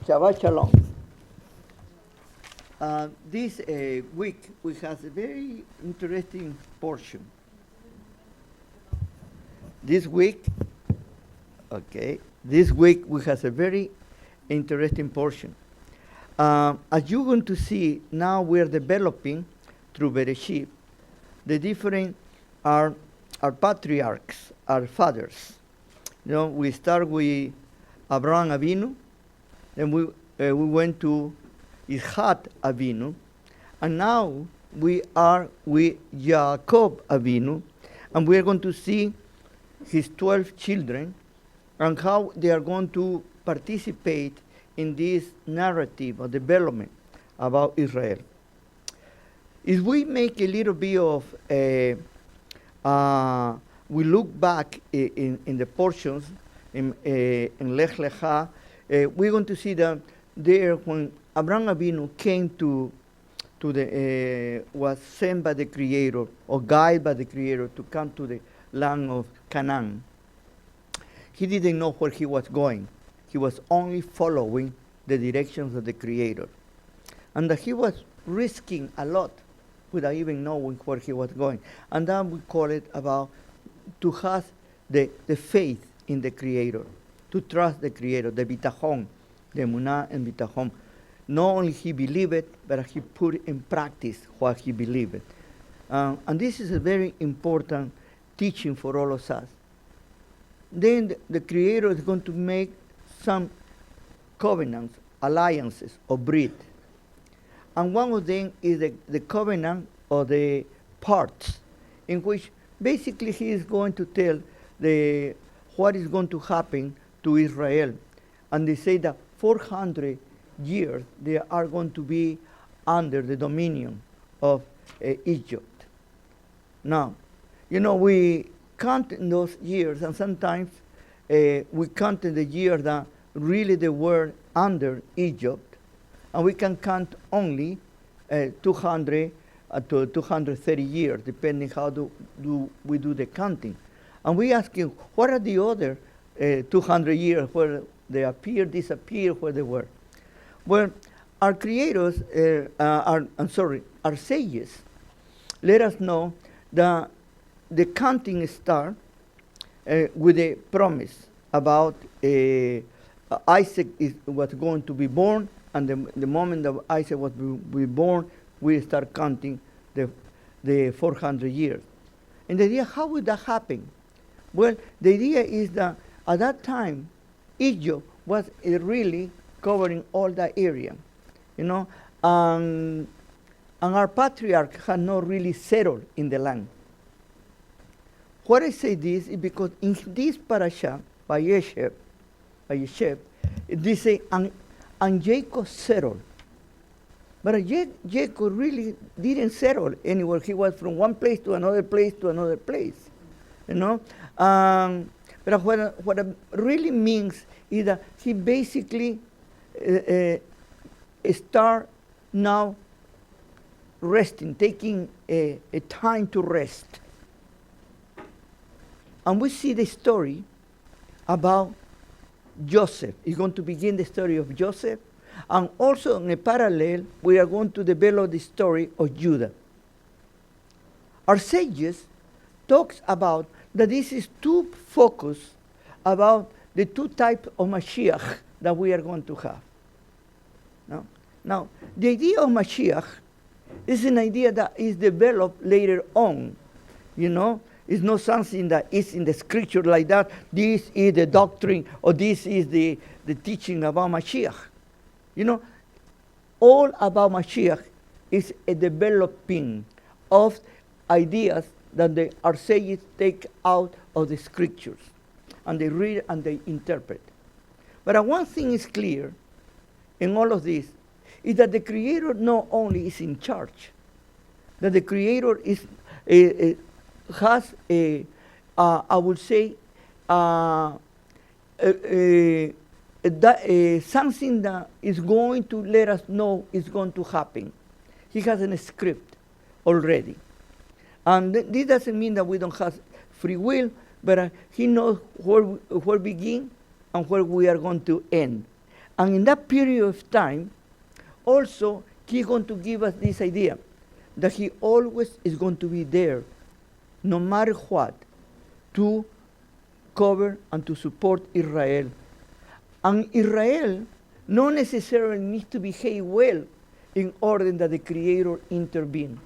Shabbat Shalom. This week we have a very interesting portion. This week we have a very interesting portion. As you're going to see, now we're developing through Vayeshev the different our patriarchs, our fathers. You know, we start with Abraham Avinu, then we went to Yitzhak Avinu, and now we are with Yaakov Avinu, and we are going to see his 12 children and how they are going to participate in this narrative or development about Israel. If we make a little bit of we look back in the portions in Lech Lecha, we're going to see that there when Abraham Avinu came to the was sent by the Creator or guided by the Creator to come to the land of Canaan. He didn't know where he was going. He was only following the directions of the Creator, and that he was risking a lot without even knowing where he was going. And then we call it about to have the faith in the Creator, to trust the Creator, the bitachon, the emunah and bitachon. Not only he believed it, but he put in practice what he believed. And this is a very important teaching for all of us. Then the Creator is going to make some covenants, alliances, or breed. And one of them is the covenant or the parts, in which basically he is going to tell what is going to happen to Israel. And they say that 400 years they are going to be under the dominion of Egypt. Now, you know, we count in those years, and sometimes we count in the years that really they were under Egypt, and we can count only 200 to 230 years, depending how we do the counting. And we ask you, what are the other 200 years where they appear, disappear, where they were? Well, our creators, our sages, let us know that the counting starts with a promise about Isaac was going to be born, and the moment that Isaac was to be born, we start counting the 400 years. And the idea, how would that happen? Well, the idea is that at that time, Egypt was really covering all that area, you know, and our patriarch had not really settled in the land. Why I say this is because in this parasha, Vayeshev, they say, and Jacob settled. But Jacob really didn't settle anywhere. He was from one place to another place to another place, you know. But what it really means is that he basically start now resting, taking a time to rest. And we see the story about Joseph. It's going to begin the story of Joseph. And also in a parallel, we are going to develop the story of Judah. Our sages talks about that this is two focus about the two types of Mashiach that we are going to have. Now, the idea of Mashiach is an idea that is developed later on. You know, it's not something that is in the scripture like that. This is the doctrine, or this is the teaching about Mashiach. You know, all about Mashiach is a developing of ideas that our sages take out of the scriptures, and they read and they interpret. But one thing is clear in all of this, is that the Creator not only is in charge, that the Creator has a, I would say, something that is going to let us know is going to happen. He has a script already. And this doesn't mean that we don't have free will, but he knows where we begin and where we are going to end. And in that period of time, also, he's going to give us this idea that he always is going to be there, no matter what, to cover and to support Israel. And Israel not necessarily needs to behave well in order that the Creator intervene.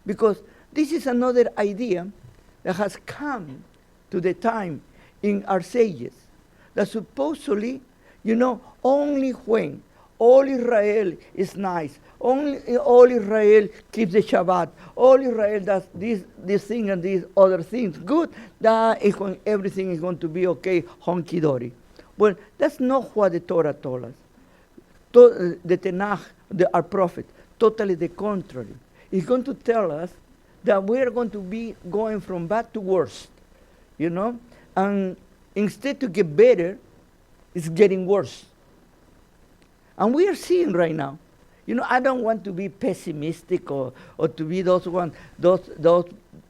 Because this is another idea that has come to the time in our sages, that supposedly, only when all Israel is nice, all Israel keeps the Shabbat, all Israel does this thing and these other things good, that is when everything is going to be okay, honky-dory. Well, that's not what the Torah told us. The Tanakh, our prophet, totally the contrary. It's going to tell us that we are going to be going from bad to worse, and instead to get better, it's getting worse. And we are seeing right now. I don't want to be pessimistic or to be those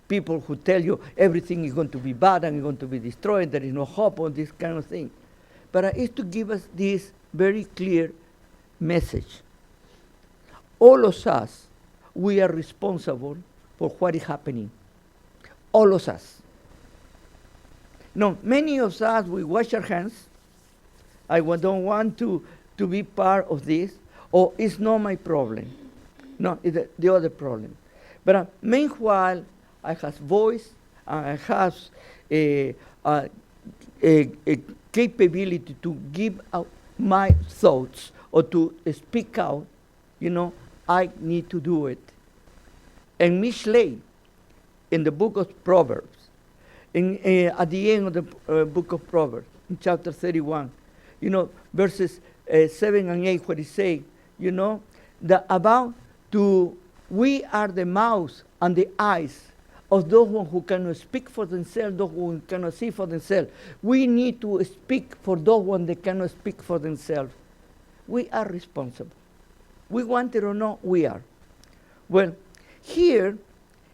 people who tell you everything is going to be bad and is going to be destroyed, there is no hope or this kind of thing. But it's to give us this very clear message. All of us, we are responsible for what is happening. All of us. No, many of us, we wash our hands. I don't want to be part of this, or it's not my problem. No, it's the other problem. But meanwhile, I have voice, and I have a capability to give out my thoughts or to speak out, I need to do it. And Mishlei, in the book of Proverbs, at the end of the book of Proverbs, in chapter 31, verses 7 and 8, where it says, that about we are the mouth and the eyes of those who cannot speak for themselves, those who cannot see for themselves. We need to speak for those that cannot speak for themselves. We are responsible. We want it or not, we are. Well, here,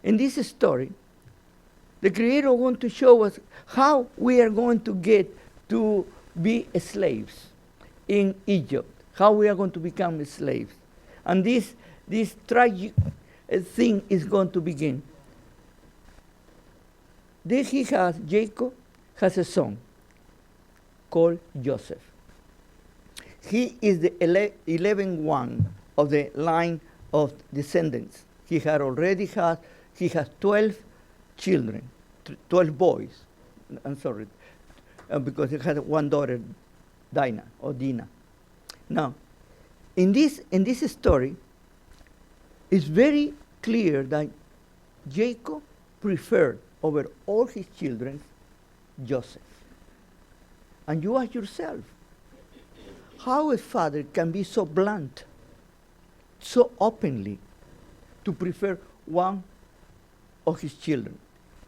in this story, the Creator wants to show us how we are going to get to be slaves in Egypt, how we are going to become slaves. And this tragic thing is going to begin. Then Jacob has a son called Joseph. He is the 11th one of the line of descendants. He has 12 children, 12 boys. I'm sorry, because he had one daughter, Dina. Now, in this story, it's very clear that Jacob preferred over all his children Joseph. And you ask yourself, how a father can be so blunt, so openly, to prefer one of his children?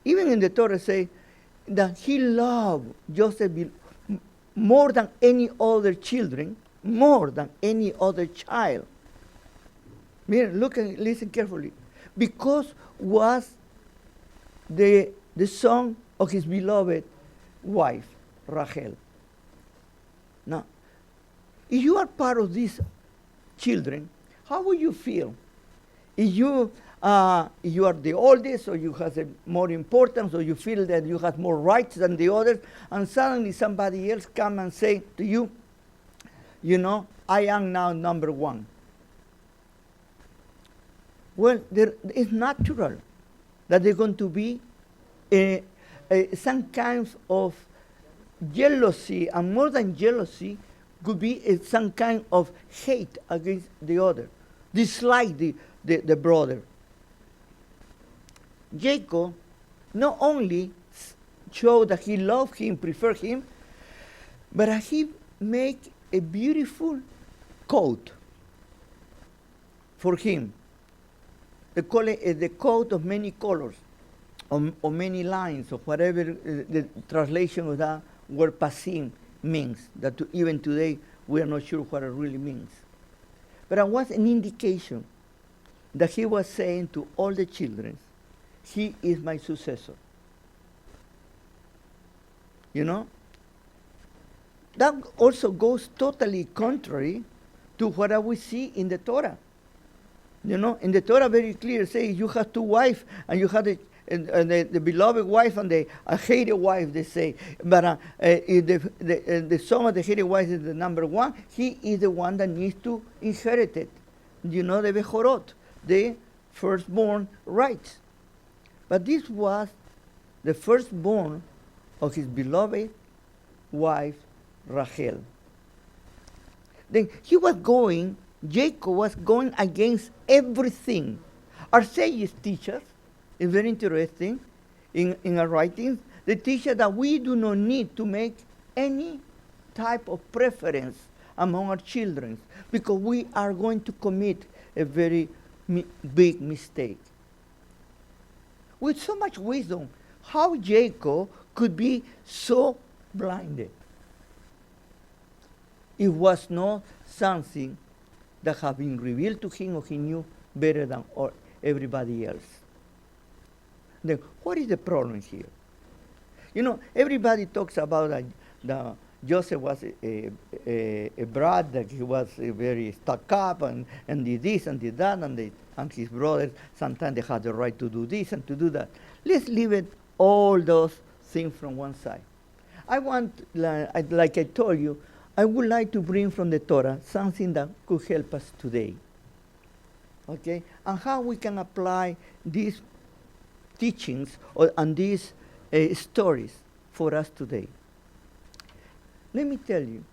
Even in the Torah say that he loved Joseph more than any other children, more than any other child. Look and listen carefully. Because was the son of his beloved wife, Rachel. Now, if you are part of these children, how will you feel? If you are the oldest, or you have more importance, or you feel that you have more rights than the others, and suddenly somebody else come and say to you, I am now number one. Well, it's natural that there's going to be some kind of jealousy, and more than jealousy, could be some kind of hate against the other, dislike the brother. Jacob not only showed that he loved him, preferred him, but he made a beautiful coat for him. They call it the coat of many colors, or many lines, or whatever the translation of that word pasim means. That even today we are not sure what it really means. But it was an indication that he was saying to all the children, he is my successor. that also goes totally contrary to what we see in the Torah. You know, in the Torah very clear says you have two wives, and you have the beloved wife and the hated wife, they say. But if the son of the hated wife is the number one, he is the one that needs to inherit it. You know, the Bechorot, the firstborn rights. But this was the firstborn of his beloved wife, Rachel. Then Jacob was going against everything. Our sages teach us, it's very interesting, in our writings, they teach us that we do not need to make any type of preference among our children, because we are going to commit a very big mistake. With so much wisdom, how Jacob could be so blinded? It was not something that had been revealed to him, or he knew better than everybody else. Then, what is the problem here? You know, everybody talks about that Joseph was a brat, that he was very stuck up, and did this and did that, and his brothers, sometimes they had the right to do this and to do that. Let's leave it, all those things from one side. I want, like I told you, I would like to bring from the Torah something that could help us today. Okay? And how we can apply these teachings and these stories for us today. Let me tell you,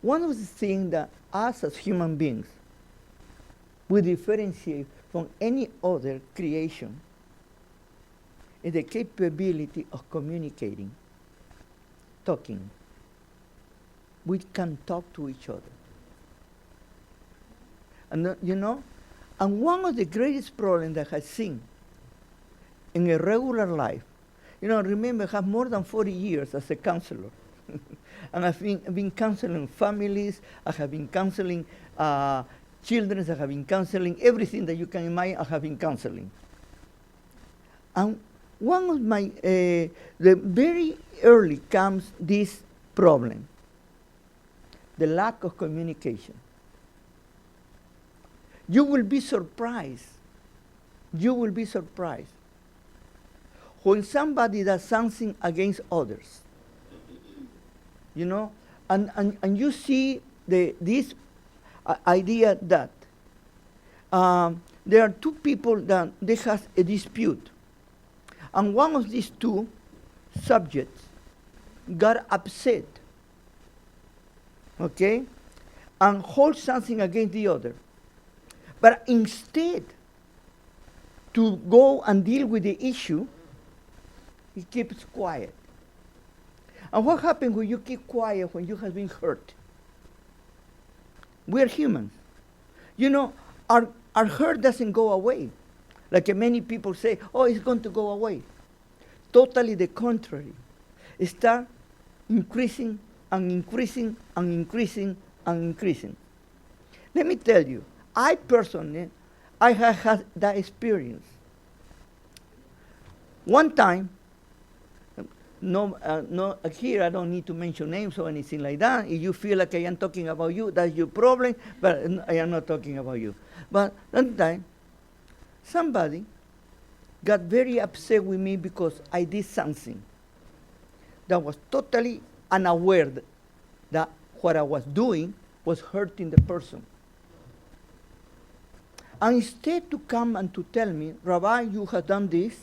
one of the things that us as human beings we differentiate from any other creation is the capability of communicating, talking. We can talk to each other. And you know, and one of the greatest problems that I've seen in a regular life, you know, remember, I have more than 40 years as a counselor. And I've been counseling families, I have been counseling children, I have been counseling everything that you can imagine, I have been counseling. And one of my, the very early comes this problem, the lack of communication. You will be surprised. You will be surprised when somebody does something against others. You know, and you see this idea that there are two people that they have a dispute, and one of these two subjects got upset, okay, and hold something against the other. But instead to go and deal with the issue, he keeps quiet. And what happens when you keep quiet when you have been hurt? We're humans. You know, our hurt doesn't go away. Like many people say, oh, it's going to go away. Totally the contrary. It starts increasing and increasing and increasing and increasing. Let me tell you, I personally, I have had that experience. One time, no, here I don't need to mention names or anything like that. If you feel like I am talking about you, that's your problem, but I am not talking about you. But one time, somebody got very upset with me because I did something that was totally unaware that what I was doing was hurting the person. And instead to come and to tell me, Rabbi, you have done this,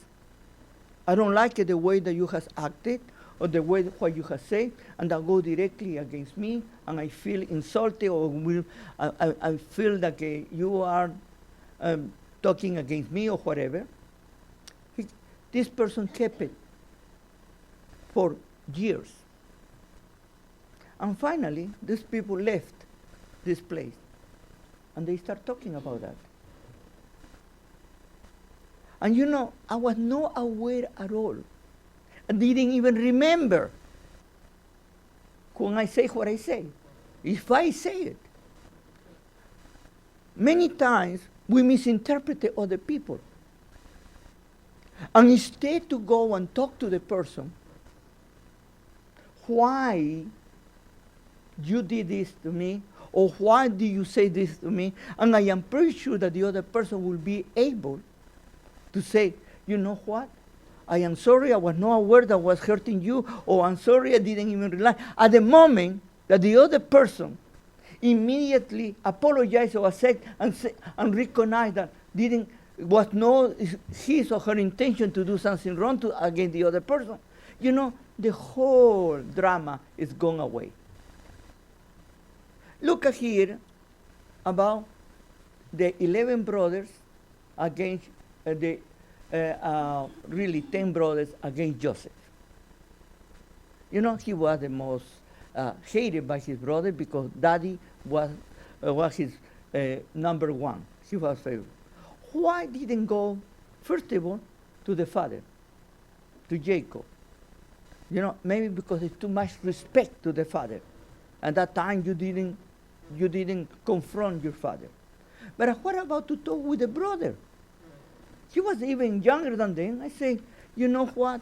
I don't like it the way that you have acted, or the way what you have said, and that go directly against me, and I feel insulted, or I feel that you are talking against me, or whatever. This person kept it for years. And finally, these people left this place, and they start talking about that. And you know, I was not aware at all. I didn't even remember when I say what I say, if I say it. Many times we misinterpret other people. And instead to go and talk to the person, why you did this to me, or why do you say this to me? And I am pretty sure that the other person will be able to say, you know what? I am sorry, I was not aware that I was hurting you, or I'm sorry, I didn't even realize. At the moment that the other person immediately apologized or accept and recognize that was not his or her intention to do something wrong against the other person, the whole drama is gone away. Look at here about the 11 brothers against really 10 brothers against Joseph. He was the most hated by his brother because daddy was his number one. He was favorite. Why didn't go, first of all, to the father, to Jacob? Maybe because it's too much respect to the father. At that time, you didn't confront your father. But what about to talk with the brother? He was even younger than them. I say, you know what?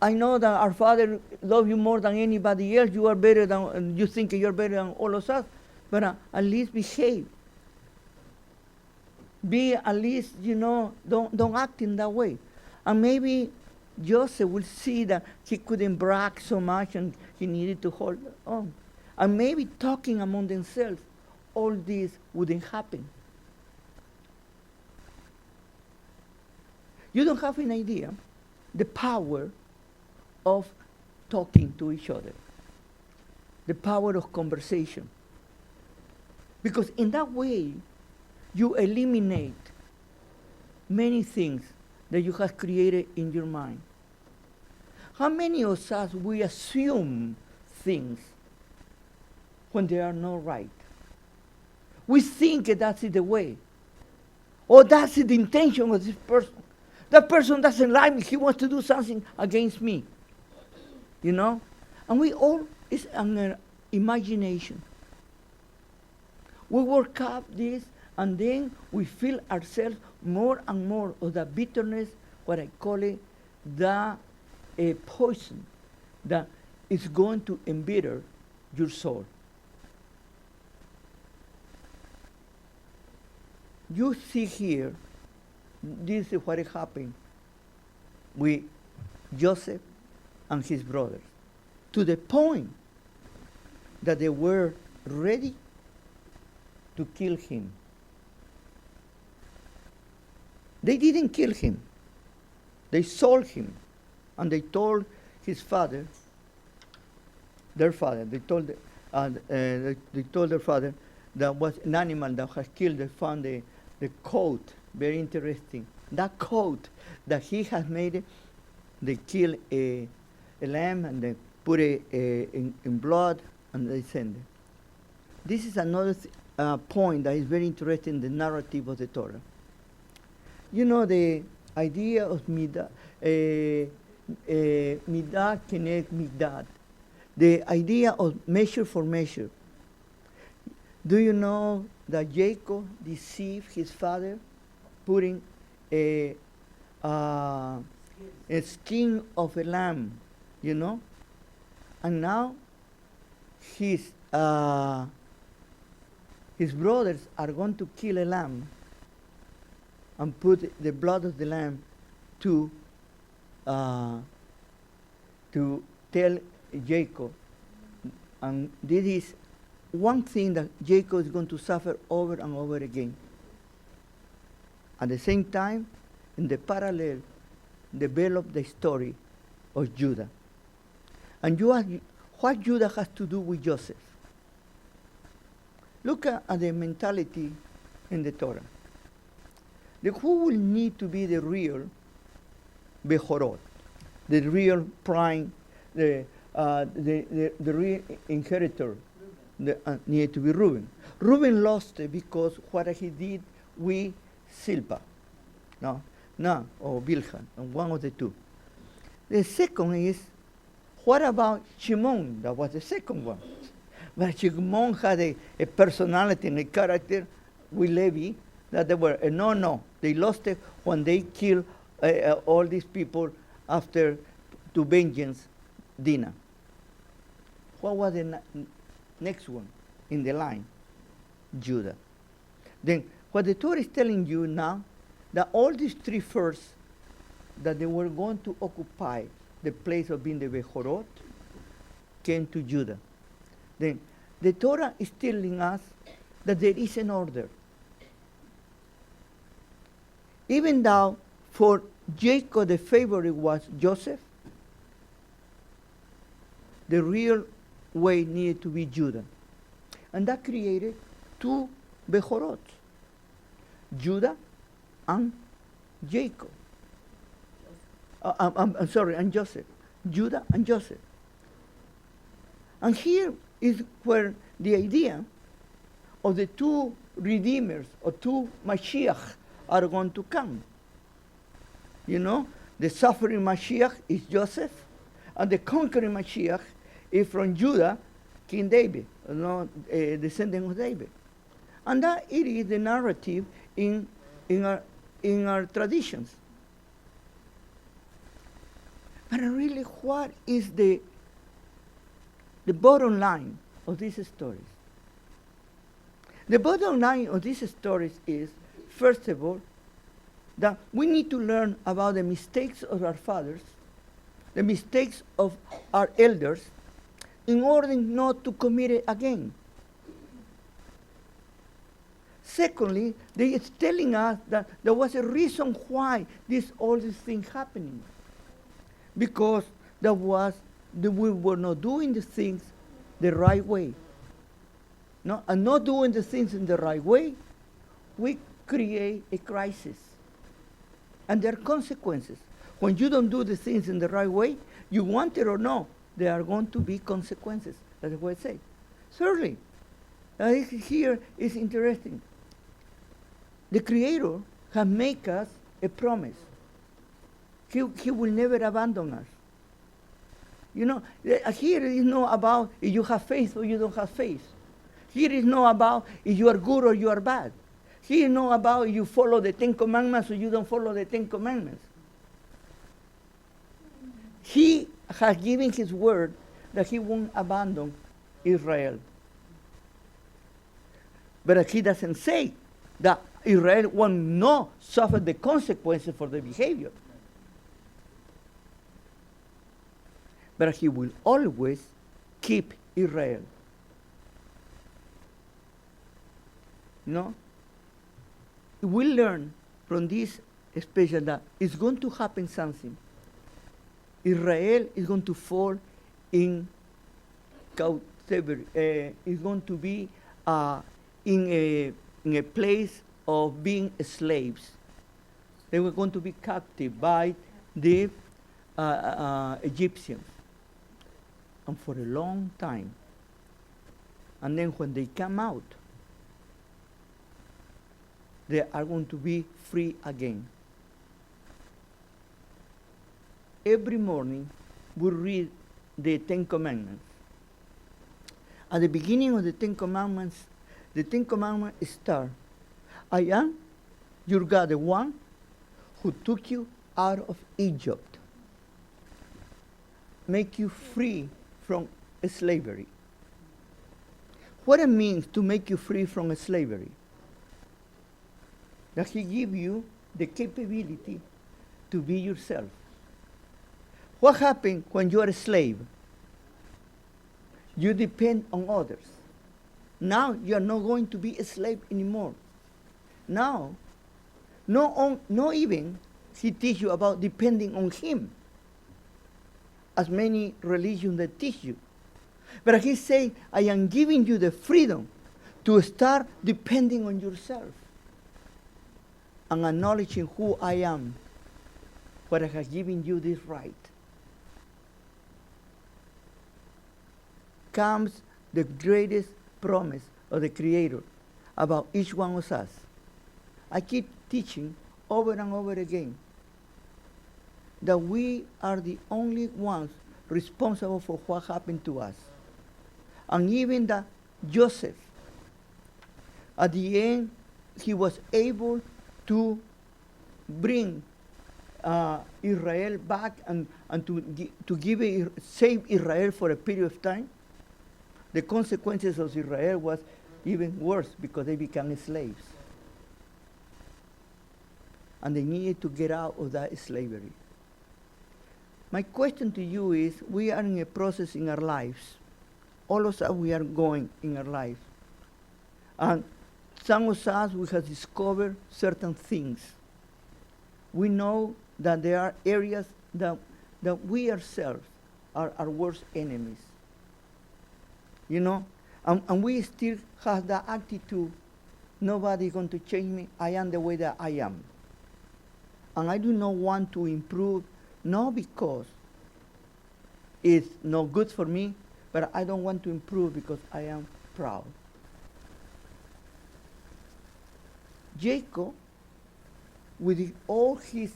I know that our father loves you more than anybody else. You are better than, you think you're better than all of us. But at least behave. Be at least, don't act in that way. And maybe Joseph will see that he couldn't brag so much and he needed to hold on. And maybe talking among themselves, all this wouldn't happen. You don't have an idea the power of talking to each other, the power of conversation. Because in that way, you eliminate many things that you have created in your mind. How many of us, we assume things when they are not right? We think that's the way. Or that's the intention of this person. That person doesn't like me. He wants to do something against me. And we all, it's an imagination. We work up this, and then we feel ourselves more and more of the bitterness, what I call it, the poison that is going to embitter your soul. You see here, this is what happened with Joseph and his brothers, to the point that they were ready to kill him. They didn't kill him. They sold him, and they told his father, their father, they told their father that was an animal that has killed. They found the coat, very interesting. That coat that he has made, they kill a lamb and they put it in blood and they send it. This is another point that is very interesting in the narrative of the Torah. The idea of midah keneg midah, the idea of measure for measure. Do you know that Jacob deceived his father, putting a skin of a lamb, and now his brothers are going to kill a lamb and put the blood of the lamb to tell Jacob. And this is one thing that Jacob is going to suffer over and over again. At the same time, in the parallel, develop the story of Judah. And you ask, what Judah has to do with Joseph? Look at the mentality in the Torah. Who will need to be the real Behorot, the real prime, the real inheritor? Needed to be Reuben. Reuben lost it because what he did with Silpa, or Bilhan, one of the two. The second is, what about Shimon? That was the second one. But Shimon had a personality and a character with Levi that they were, they lost it when they killed all these people after to vengeance Dinah. what was the next one in the line? Judah. Then what the Torah is telling you now, that all these three first, that they were going to occupy the place of being the Bechorot, came to Judah. Then the Torah is telling us that there is an order. Even though for Jacob the favorite was Joseph, the real way needed to be Judah. And that created two Bechorot, Judah and Jacob. I'm sorry, and Joseph. Judah and Joseph. And here is where the idea of the two redeemers or two Mashiach are going to come. You know, the suffering Mashiach is Joseph, and the conquering Mashiach is from Judah, King David, descendant of David. And that it is the narrative in our traditions. But really, what is the bottom line of these stories? The bottom line of these stories is, first of all, that we need to learn about the mistakes of our fathers, the mistakes of our elders, in order not to commit it again. Secondly, they is telling us that there was a reason why all these things happening. Because we were not doing the things the right way. No? And not doing the things in the right way, we create a crisis. And there are consequences. When you don't do the things in the right way, you want it or not, there are going to be consequences. That's what I say. Thirdly, here is interesting. The Creator has made us a promise. He will never abandon us. You know, here is not about if you have faith or you don't have faith. Here is not about if you are good or you are bad. Here is not about if you follow the Ten Commandments or you don't follow the Ten Commandments. He has given his word that he won't abandon Israel. But he doesn't say that Israel will not suffer the consequences for the behavior. But he will always keep Israel. You know? We learn from this especially that it's going to happen something. Israel is going to fall in captivity. It's going to be in a place of being slaves. They were going to be captive by the Egyptians. And for a long time. And then when they come out, they are going to be free again. Every morning, we read the Ten Commandments. At the beginning of the Ten Commandments start, I am your God, the one who took you out of Egypt, make you free from slavery. What it means to make you free from slavery? That he give you the capability to be yourself. What happens when you are a slave? You depend on others. Now you are not going to be a slave anymore. Now, not even he teach you about depending on him, as many religions that teach you. But he say, I am giving you the freedom to start depending on yourself and acknowledging who I am, but I have given you this right. Comes the greatest promise of the Creator about each one of us. I keep teaching over and over again that we are the only ones responsible for what happened to us. And even that Joseph, at the end, he was able to bring Israel back and to save Israel for a period of time. the consequences of Israel was even worse because they became slaves. And they needed to get out of that slavery. My question to you is, we are in a process in our lives. All of us, we are going in our life. And some of us, we have discovered certain things. We know that there are areas that we ourselves are our worst enemies. You know? And we still have that attitude, nobody's going to change me, I am the way that I am. And I do not want to improve, not because it's not good for me, but I don't want to improve because I am proud. Jacob, with all his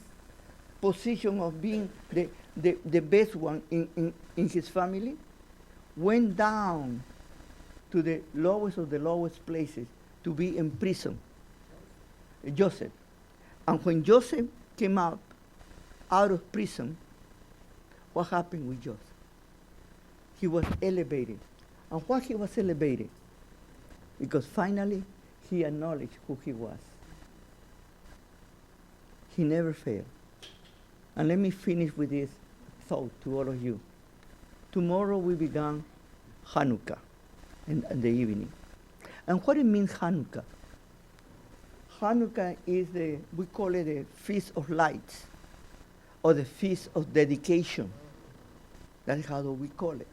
position of being the best one in his family, went down to the lowest of the lowest places to be in prison. Joseph. And when Joseph came out of prison, what happened with Joseph? He was elevated. And why he was elevated? Because finally he acknowledged who he was. He never failed. And let me finish with this thought to all of you. Tomorrow we began Hanukkah in the evening. And what it means Hanukkah? Hanukkah is we call it the Feast of Lights, or the Feast of Dedication. That's how we call it.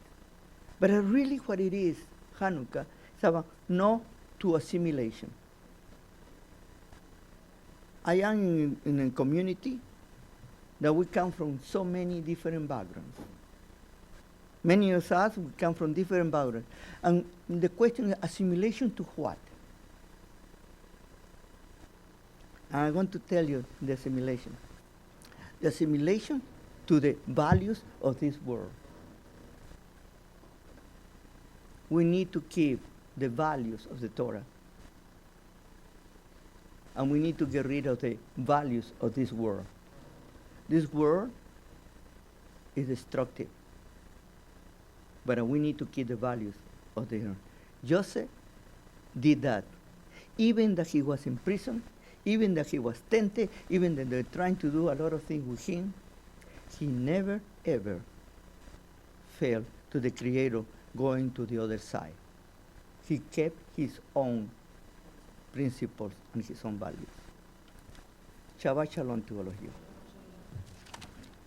But really what it is, Hanukkah, is about no to assimilation. I am in a community that we come from so many different backgrounds. Many of us, we come from different backgrounds. And the question is, assimilation to what? And I want to tell you the assimilation. The assimilation to the values of this world. We need to keep the values of the Torah. And we need to get rid of the values of this world. This world is destructive. But we need to keep the values of the earth. Joseph did that. Even that he was in prison, even that he was tempted, even that they were trying to do a lot of things with him, he never, ever failed to the Creator going to the other side. He kept his own principles and his own values. Shabbat shalom to all of you.